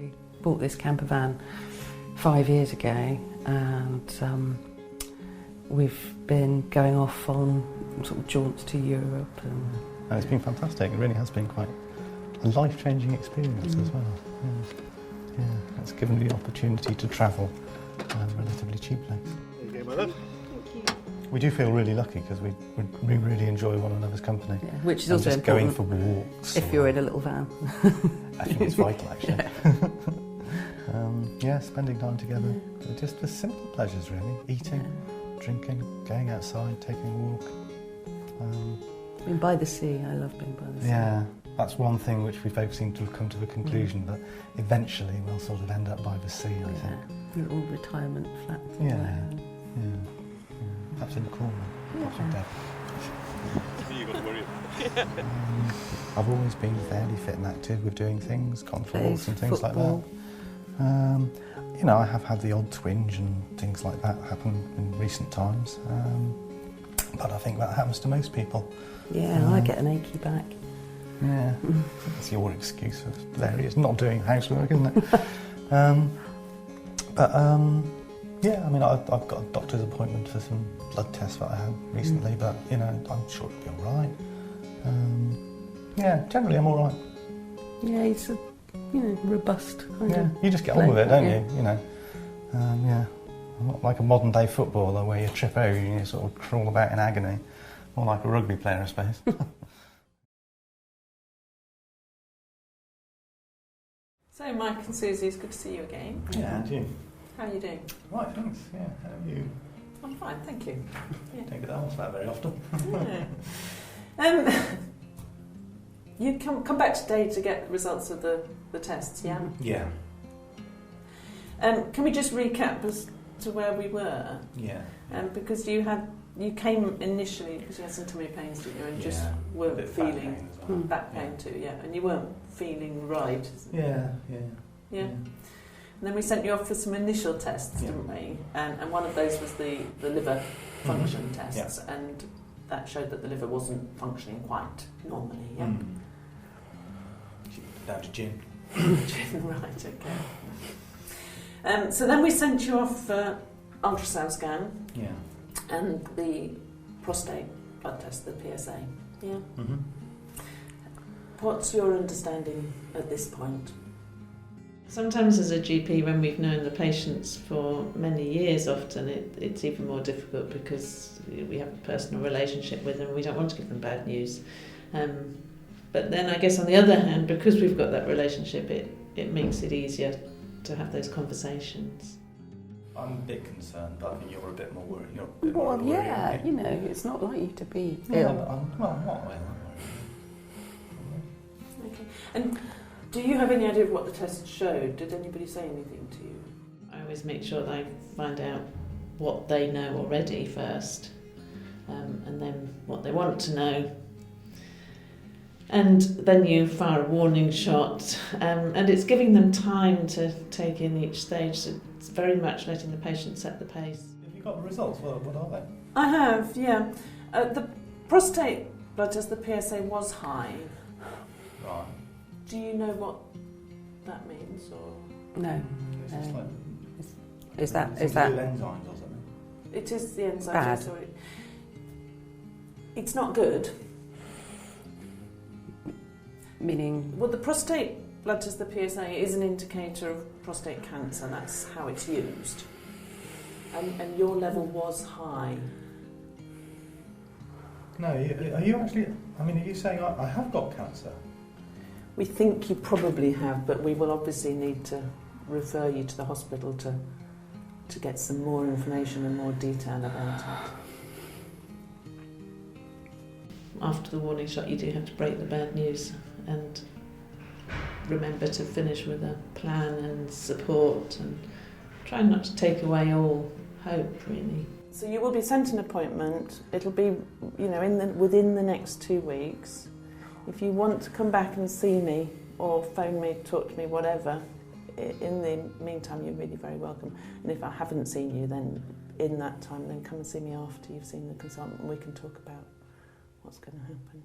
We bought this camper van 5 years ago, and we've been going off on sort of jaunts to Europe. And it's been fantastic. It really has been quite a life-changing experience as well. Yeah. It's given me the opportunity to travel relatively cheaply. There you go, my love. Thank you. We do feel really lucky because we really enjoy one another's company. Yeah, which is and also just important going for walks. if you're in a little van. I think it's vital, actually. Yeah, spending time together. Just the simple pleasures, really. Eating, drinking, going outside, taking a walk. Being by the sea, I love being by the sea. Yeah, that's one thing which we both seem to have come to the conclusion that eventually we'll sort of end up by the sea, I think. Little retirement flats. Yeah. Perhaps in the corner. Perhaps in Devon. You've got to worry. I've always been fairly fit and active with doing things, gone for walks and things football. like that. You know, I have had the odd twinge and things like that happen in recent times. But I think that happens to most people. Yeah, I get an achy back. Yeah, that's your excuse for various not doing housework, isn't it? Yeah, I mean, I've got a doctor's appointment for some blood tests that I had recently, but, you know, I'm sure it'll be all right. Yeah, generally I'm all right. Yeah, it's a, robust kind of. You just get on with it, don't you? You know, yeah. I'm not like a modern day footballer where you trip over and you sort of crawl about in agony. More like a rugby player, I suppose. So, Mike and Susie, it's good to see you again. Yeah, and you? How are you doing? Right, thanks. Yeah, how are you? I'm fine, thank you. Yeah. Don't get that one that very often. Yeah. You come back today to get the results of the tests, yeah? Yeah. Can we just recap as to where we were? Yeah. Because you came initially because you had some tummy pains, didn't you? And just weren't feeling back pain too, yeah. And you weren't feeling right. Yeah. Yeah. And then we sent you off for some initial tests, didn't we? And one of those was the liver function tests, and that showed that the liver wasn't functioning quite normally. Yeah. Down to gin. Right. Okay. So then we sent you off for ultrasound scan. Yeah. And the prostate blood test, the PSA. Yeah. Mm-hmm. What's your understanding at this point? Sometimes as a GP, when we've known the patients for many years, often it's even more difficult because we have a personal relationship with them. We don't want to give them bad news. But then I guess on the other hand, because we've got that relationship, it makes it easier to have those conversations. I'm a bit concerned, but I think you're a bit more worried. Well, yeah, it's not like you to be ill. I'm not well. Okay. And do you have any idea of what the test showed? Did anybody say anything to you? I always make sure that I find out what they know already first, and then what they want to know. And then you fire a warning shot, and it's giving them time to take in each stage. So it's very much letting the patient set the pace. Have you got the results? What are they? I have, yeah. The prostate blood test, the PSA, was high. Right. Do you know what that means, or No. It's just like, Is that enzymes or something? it is the enzyme? Bad. Sorry. It's not good. meaning? Well, the prostate blood test, the PSA, is an indicator of prostate cancer. That's how it's used. And your level was high. No, are you actually? I mean, are you saying I have got cancer? We think you probably have, but we will obviously need to refer you to the hospital to get some more information and more detail about it. After the warning shot, you do have to break the bad news and remember to finish with a plan and support and try not to take away all hope, really. So you will be sent an appointment. It'll be, within the next 2 weeks. If you want to come back and see me or phone me, talk to me, whatever, in the meantime, you're really very welcome. And if I haven't seen you, then in that time, then come and see me after you've seen the consultant and we can talk about what's going to happen.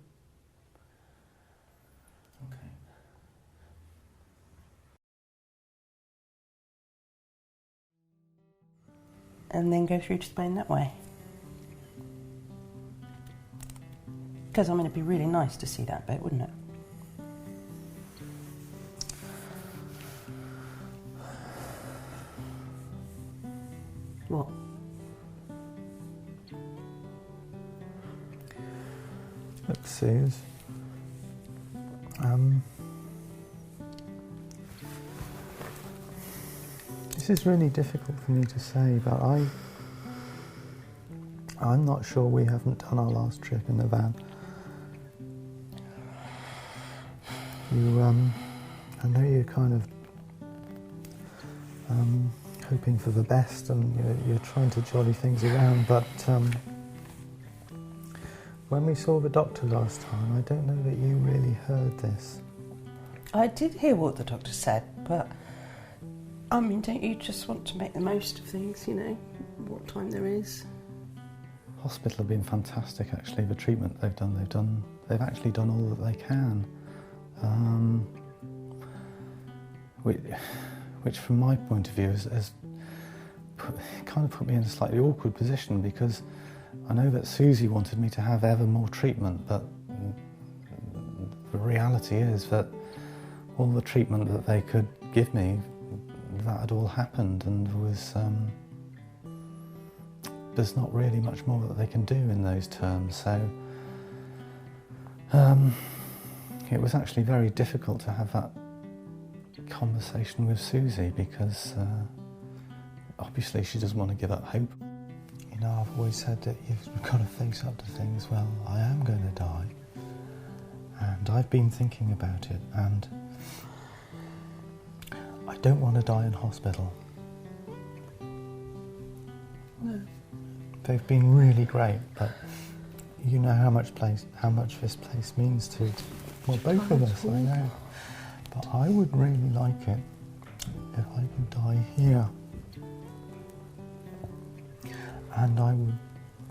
Okay. and then go through to Spain that way. Because, I mean, it'd be really nice to see that bit, wouldn't it? What? Look, Suze. This is really difficult for me to say, but I'm not sure we haven't done our last trip in the van. I know you're kind of hoping for the best, and you're trying to jolly things around, but when we saw the doctor last time, I don't know that you really heard this. I did hear what the doctor said, but I mean, don't you just want to make the most of things, you know, what time there is? Hospital have been fantastic, actually. The treatment they've actually done all that they can, which from my point of view has kind of put me in a slightly awkward position, because I know that Susie wanted me to have ever more treatment, but the reality is that all the treatment that they could give me, that had all happened, and there's not really much more that they can do in those terms. So it was actually very difficult to have that conversation with Susie, because obviously she doesn't want to give up hope. You know, I've always said that you've got to face up to things. Well, I am going to die, and I've been thinking about it, and I don't want to die in hospital. No. They've been really great, but you know how much this place means to, well, both of us, I know. But I would really like it if I could die here. And I would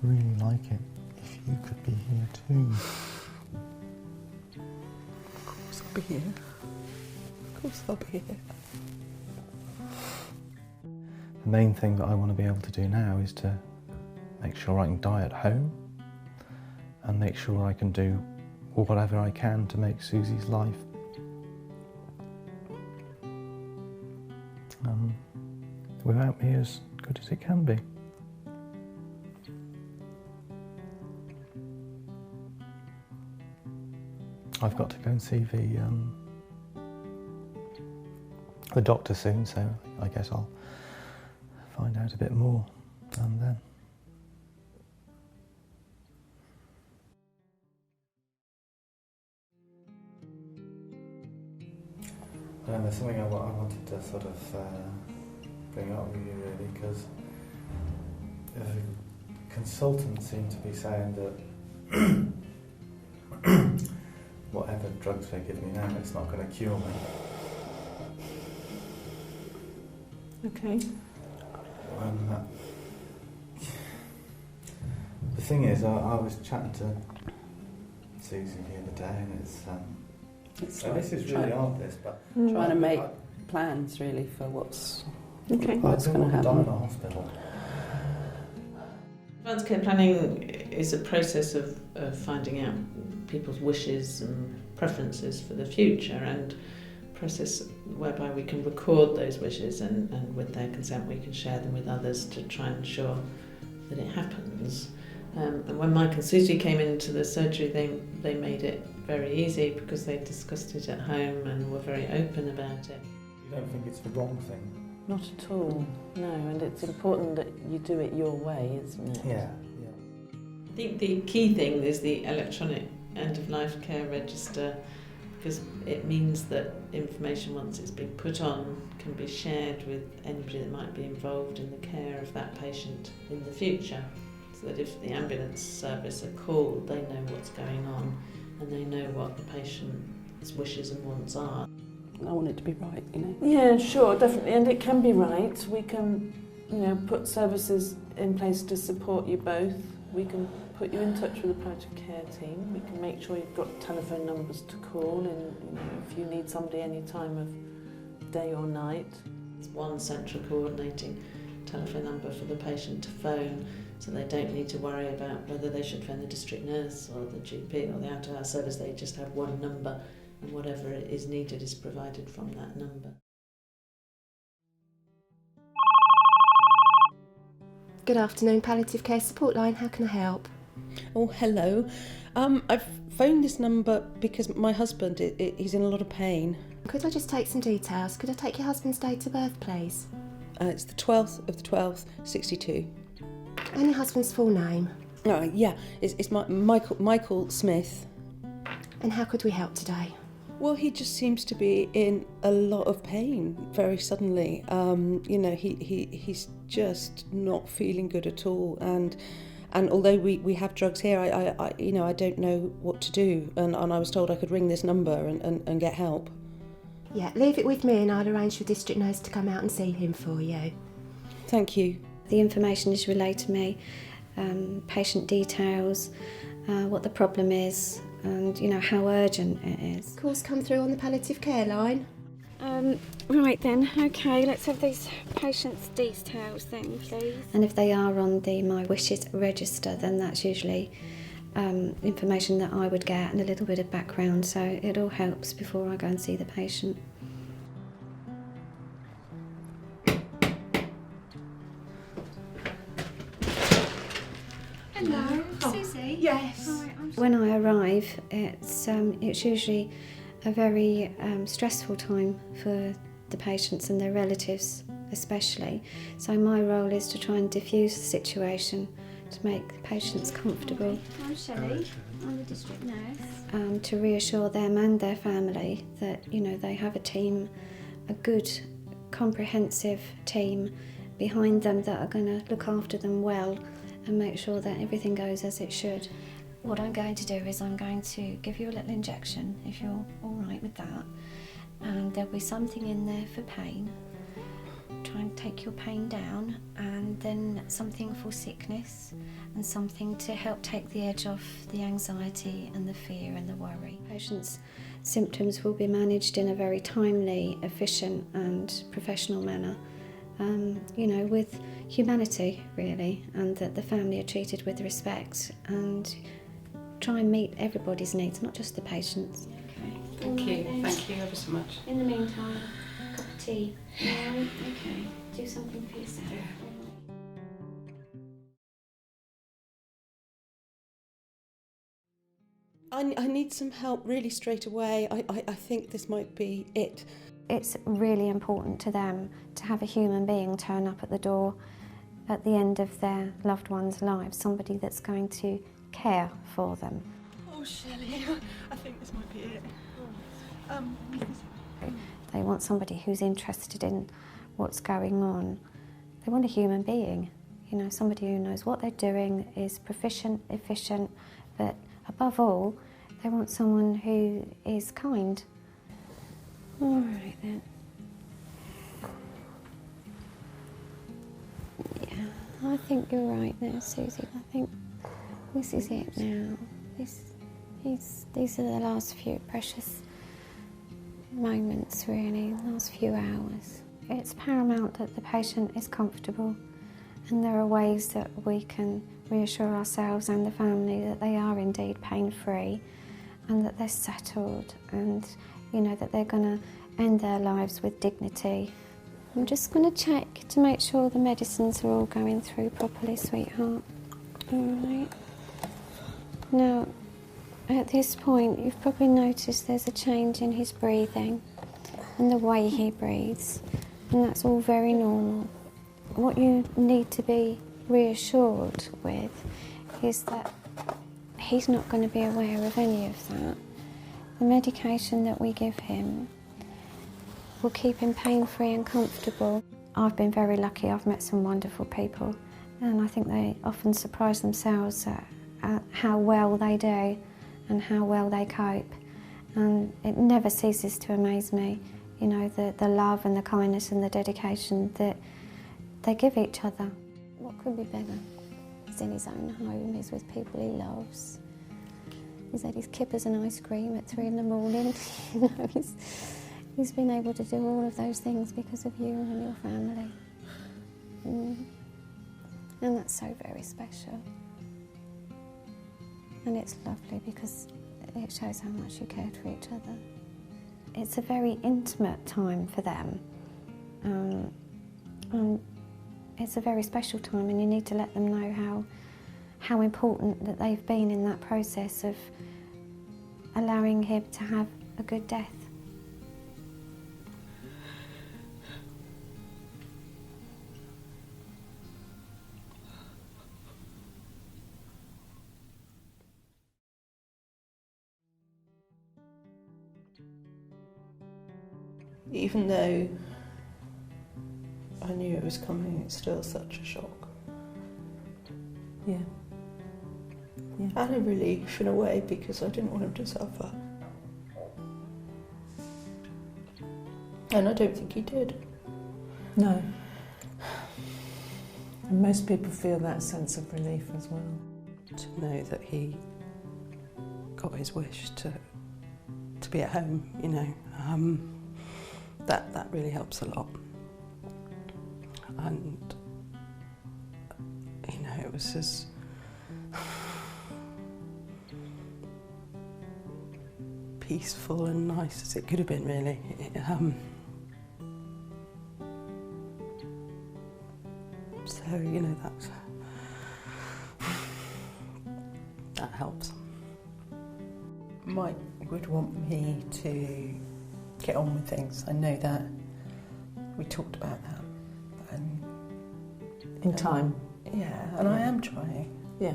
really like it if you could be here too. Of course I'll be here. Of course I'll be here. The main thing that I want to be able to do now is to make sure I can die at home, and make sure I can do whatever I can to make Susie's life without me as good as it can be. I've got to go and see the doctor soon, so I guess I'll find out a bit more then. There's something I wanted to sort of bring up with you, really, because the consultant seemed to be saying that whatever drugs they give me now, it's not going to cure me. Okay. The thing is, I was chatting to Susie the other day, and It's this is really hard, this, but trying to make plans really for what's Okay. what's going to I don't want to die in happen. a hospital. Advanced care planning is a process of finding out people's wishes and preferences for the future, and a process whereby we can record those wishes, and with their consent we can share them with others to try and ensure that it happens. And when Mike and Susie came into the surgery, they made it very easy, because they discussed it at home and were very open about it. You don't think it's the wrong thing? Not at all, no, and it's important that you do it your way, isn't it? Yeah. I think the key thing is the electronic end-of-life care register, because it means that information, once it's been put on, can be shared with anybody that might be involved in the care of that patient in the future, so that if the ambulance service are called, they know what's going on and they know what the patient's wishes and wants are. I want it to be right, you know. Yeah, sure, definitely, and it can be right. We can, put services in place to support you both. We can put you in touch with the palliative care team. We can make sure you've got telephone numbers to call, and if you need somebody any time of day or night. It's one central coordinating telephone number for the patient to phone, so they don't need to worry about whether they should phone the district nurse or the GP or the out-of-hours service. They just have one number, and whatever is needed is provided from that number. Good afternoon, Palliative Care Support Line. How can I help? Oh, hello. I've phoned this number because my husband, he's in a lot of pain. Could I just take some details? Could I take your husband's date of birth, please? It's the 12th of the 12th, 62. And your husband's full name? Yeah, it's Michael Smith. And how could we help today? Well, he just seems to be in a lot of pain very suddenly. He's just not feeling good at all, and although we have drugs here, I don't know what to do, and I was told I could ring this number and get help. Yeah, leave it with me and I'll arrange for district nurse to come out and see him for you. Thank you. The information is relayed to me, patient details, what the problem is, and how urgent it is. Calls come through on the palliative care line. Right then, okay, let's have these patients' details then, please. And if they are on the My Wishes register, then that's usually information that I would get and a little bit of background, so it all helps before I go and see the patient. Hello, Susie? Yes. Hi, When I arrive, it's usually a very stressful time for the patients and their relatives especially. So my role is to try and diffuse the situation, to make the patients comfortable. I'm Shelley. I'm the district nurse. To reassure them and their family that they have a team, a good comprehensive team behind them that are going to look after them well and make sure that everything goes as it should. What I'm going to do is I'm going to give you a little injection, if you're all right with that, and there'll be something in there for pain. Try and take your pain down, and then something for sickness and something to help take the edge off the anxiety and the fear and the worry. Patients' symptoms will be managed in a very timely, efficient and professional manner, with humanity really, and that the family are treated with respect and try and meet everybody's needs, not just the patients. Okay. Thank you ever so much. In the meantime, a cup of tea. Alright, okay. Do something for yourself. I need some help really straight away. I think this might be it. It's really important to them to have a human being turn up at the door at the end of their loved one's lives, somebody that's going to care for them. Oh, Shelley, I think this might be it. They want somebody who's interested in what's going on. They want a human being, somebody who knows what they're doing, is proficient, efficient, but above all, they want someone who is kind. All right then. Yeah, I think you're right there, Susie. I think this is it now. These are the last few precious moments, really, last few hours. It's paramount that the patient is comfortable, and there are ways that we can reassure ourselves and the family that they are indeed pain-free and that they're settled and, that they're going to end their lives with dignity. I'm just going to check to make sure the medicines are all going through properly, sweetheart. All right. Now, at this point, you've probably noticed there's a change in his breathing and the way he breathes, and that's all very normal. What you need to be reassured with is that he's not going to be aware of any of that. The medication that we give him will keep him pain-free and comfortable. I've been very lucky. I've met some wonderful people, and I think they often surprise themselves at how well they do and how well they cope. And it never ceases to amaze me, the love and the kindness and the dedication that they give each other. What could be better? He's in his own home, he's with people he loves. He's had his kippers and ice cream at 3 a.m. He's been able to do all of those things because of you and your family. And that's so very special. And it's lovely because it shows how much you cared for each other. It's a very intimate time for them. It's a very special time, and you need to let them know how important that they've been in that process of allowing him to have a good death. Even though I knew it was coming, it's still such a shock. Yeah. Yeah. And a relief in a way, because I didn't want him to suffer. And I don't think he did. No. And most people feel that sense of relief as well. To know that he got his wish to be at home, you know, that really helps a lot. And, you know, it was as peaceful and nice as it could have been, really. So, you know, that helps. Mike would want me to get on with things. I know that. We talked about that. And In time. Yeah, and I am trying. Yeah.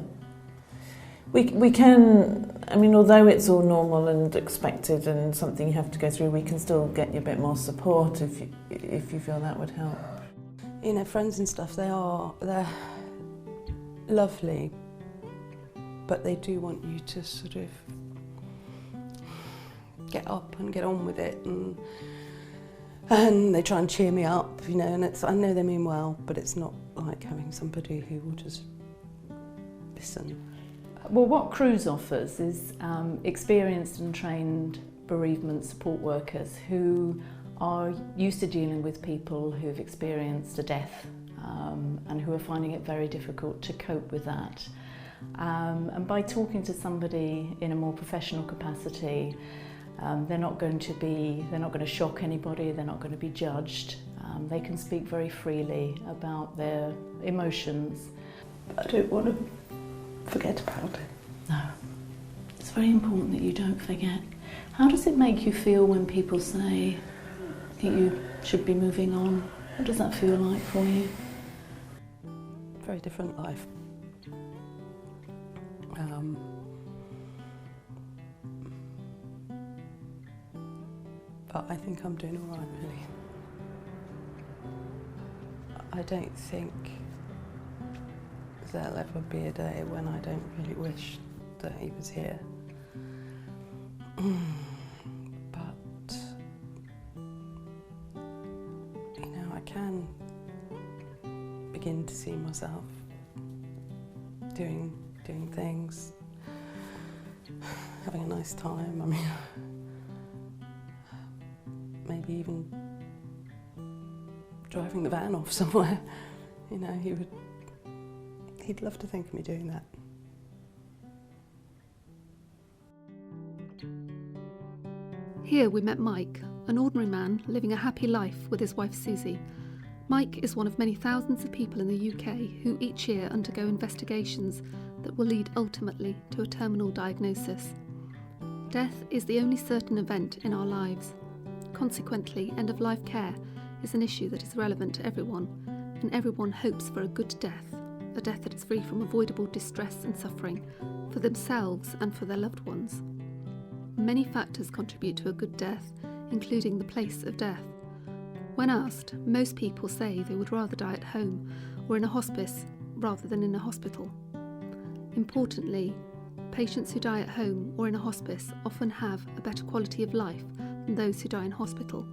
We can, I mean, although it's all normal and expected and something you have to go through, we can still get you a bit more support if you feel that would help. You know, friends and stuff, they're lovely, but they do want you to sort of get up and get on with it, and they try and cheer me up, you know, and I know they mean well, but it's not like having somebody who will just listen. Well, what Cruise offers is experienced and trained bereavement support workers who are used to dealing with people who've experienced a death and who are finding it very difficult to cope with that. And by talking to somebody in a more professional capacity, they're not going to shock anybody, they're not going to be judged. They can speak very freely about their emotions. I don't want to forget about it. No. It's very important that you don't forget. How does it make you feel when people say that you should be moving on? What does that feel like for you? Very different life. But I think I'm doing all right, really. I don't think there'll ever be a day when I don't really wish that he was here. But, you know, I can begin to see myself doing things, having a nice time. I mean, maybe even driving the van off somewhere. You know, he'd love to think of me doing that. Here we met Mike, an ordinary man living a happy life with his wife Susie. Mike is one of many thousands of people in the UK who each year undergo investigations that will lead ultimately to a terminal diagnosis. Death is the only certain event in our lives. Consequently, end-of-life care is an issue that is relevant to everyone, and everyone hopes for a good death, a death that is free from avoidable distress and suffering, for themselves and for their loved ones. Many factors contribute to a good death, including the place of death. When asked, most people say they would rather die at home or in a hospice rather than in a hospital. Importantly, patients who die at home or in a hospice often have a better quality of life than those who die in hospital,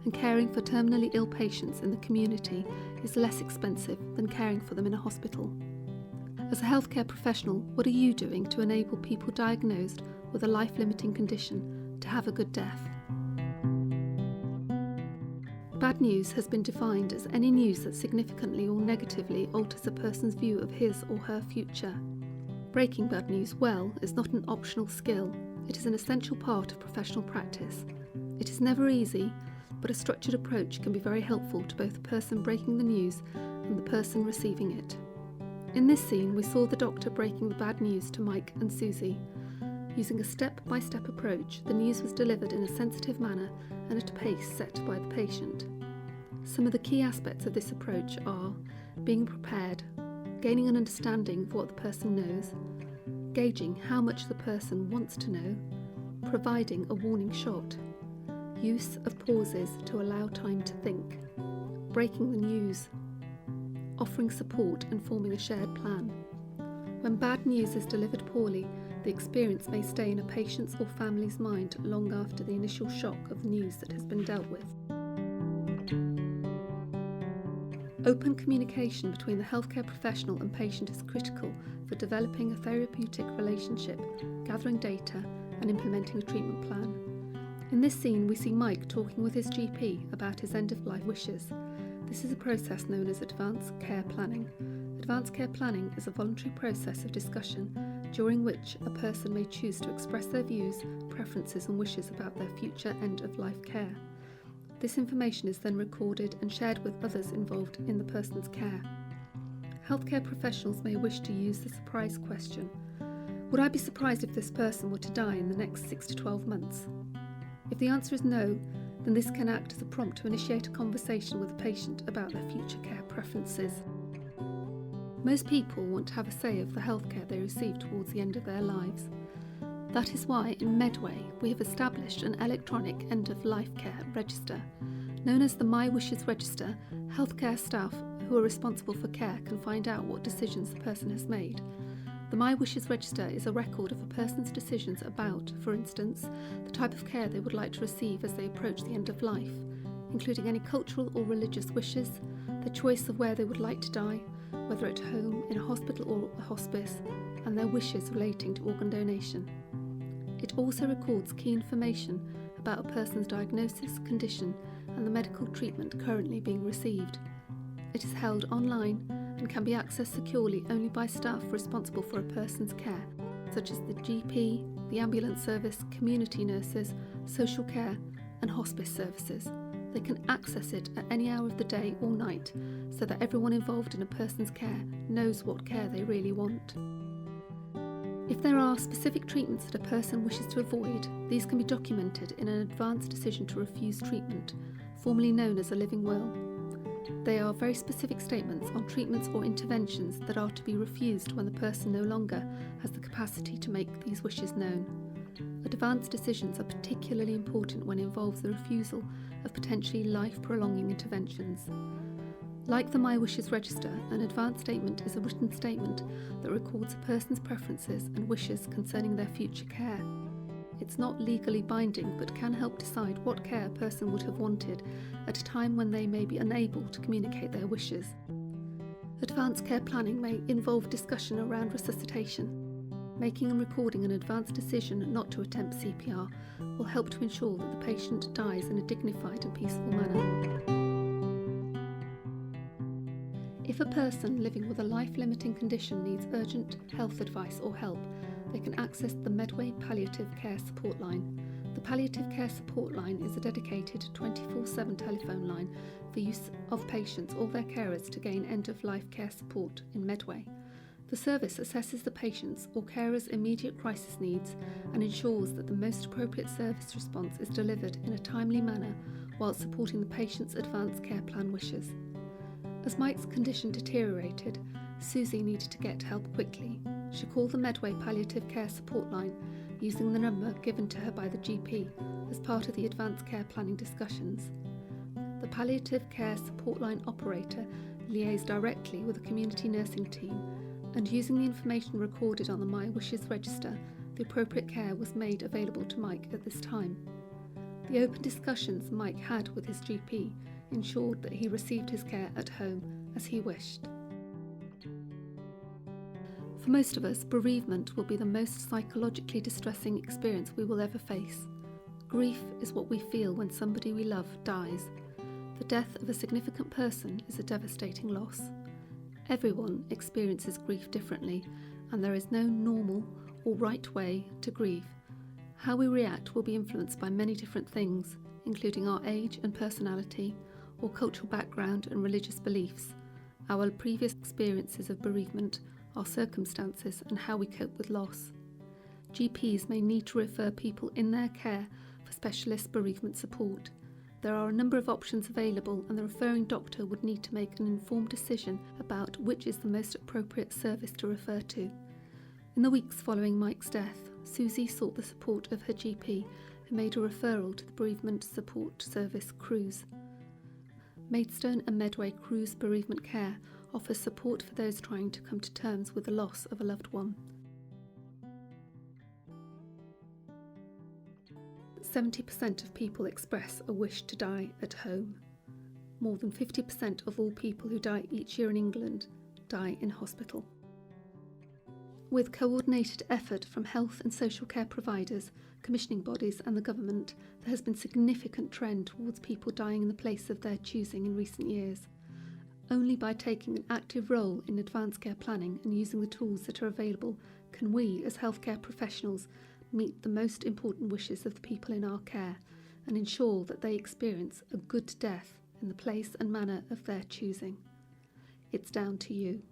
and caring for terminally ill patients in the community is less expensive than caring for them in a hospital. As a healthcare professional, what are you doing to enable people diagnosed with a life-limiting condition to have a good death? Bad news has been defined as any news that significantly or negatively alters a person's view of his or her future. Breaking bad news well is not an optional skill, it is an essential part of professional practice. It is never easy, but a structured approach can be very helpful to both the person breaking the news and the person receiving it. In this scene, we saw the doctor breaking the bad news to Mike and Susie. Using a step-by-step approach, the news was delivered in a sensitive manner and at a pace set by the patient. Some of the key aspects of this approach are being prepared, gaining an understanding of what the person knows, gauging how much the person wants to know, providing a warning shot, use of pauses to allow time to think, breaking the news, offering support and forming a shared plan. When bad news is delivered poorly, the experience may stay in a patient's or family's mind long after the initial shock of the news that has been dealt with. Open communication between the healthcare professional and patient is critical for developing a therapeutic relationship, gathering data, and implementing a treatment plan. In this scene, we see Mike talking with his GP about his end-of-life wishes. This is a process known as advanced care planning. Advanced care planning is a voluntary process of discussion during which a person may choose to express their views, preferences and wishes about their future end-of-life care. This information is then recorded and shared with others involved in the person's care. Healthcare professionals may wish to use the surprise question. Would I be surprised if this person were to die in the next 6 to 12 months? If the answer is no, then this can act as a prompt to initiate a conversation with the patient about their future care preferences. Most people want to have a say of the healthcare they receive towards the end of their lives. That is why in Medway we have established an electronic end-of-life care register. Known as the My Wishes Register, healthcare staff who are responsible for care can find out what decisions the person has made. The My Wishes Register is a record of a person's decisions about, for instance, the type of care they would like to receive as they approach the end of life, including any cultural or religious wishes, the choice of where they would like to die, whether at home, in a hospital or a hospice, and their wishes relating to organ donation. It also records key information about a person's diagnosis, condition, and the medical treatment currently being received. It is held online and can be accessed securely only by staff responsible for a person's care, such as the GP, the ambulance service, community nurses, social care, and hospice services. They can access it at any hour of the day or night so that everyone involved in a person's care knows what care they really want. If there are specific treatments that a person wishes to avoid, these can be documented in an advance decision to refuse treatment, formerly known as a living will. They are very specific statements on treatments or interventions that are to be refused when the person no longer has the capacity to make these wishes known. Advance decisions are particularly important when it involves the refusal of potentially life-prolonging interventions. Like the My Wishes Register, an advance statement is a written statement that records a person's preferences and wishes concerning their future care. It's not legally binding, but can help decide what care a person would have wanted at a time when they may be unable to communicate their wishes. Advanced care planning may involve discussion around resuscitation. Making and recording an advanced decision not to attempt CPR will help to ensure that the patient dies in a dignified and peaceful manner. If a person living with a life-limiting condition needs urgent health advice or help, they can access the Medway Palliative Care Support Line. The Palliative Care Support Line is a dedicated 24/7 telephone line for use of patients or their carers to gain end-of-life care support in Medway. The service assesses the patient's or carer's immediate crisis needs and ensures that the most appropriate service response is delivered in a timely manner while supporting the patient's advanced care plan wishes. As Mike's condition deteriorated, Susie needed to get help quickly. She called the Medway Palliative Care Support Line using the number given to her by the GP as part of the advanced care planning discussions. The Palliative Care Support Line operator liaised directly with the community nursing team, and using the information recorded on the My Wishes Register, the appropriate care was made available to Mike at this time. The open discussions Mike had with his GP ensured that he received his care at home as he wished. For most of us, bereavement will be the most psychologically distressing experience we will ever face. Grief is what we feel when somebody we love dies. The death of a significant person is a devastating loss. Everyone experiences grief differently, and there is no normal or right way to grieve. How we react will be influenced by many different things, including our age and personality, or cultural background and religious beliefs, our previous experiences of bereavement, our circumstances, and how we cope with loss. GPs may need to refer people in their care for specialist bereavement support. There are a number of options available, and the referring doctor would need to make an informed decision about which is the most appropriate service to refer to. In the weeks following Mike's death, Susie sought the support of her GP, who made a referral to the Bereavement Support Service Cruise. Maidstone and Medway Cruise Bereavement Care offers support for those trying to come to terms with the loss of a loved one. 70% of people express a wish to die at home. More than 50% of all people who die each year in England die in hospital. With coordinated effort from health and social care providers, commissioning bodies and the government, there has been significant trend towards people dying in the place of their choosing in recent years. Only by taking an active role in advanced care planning and using the tools that are available can we, as healthcare professionals, meet the most important wishes of the people in our care and ensure that they experience a good death in the place and manner of their choosing. It's down to you.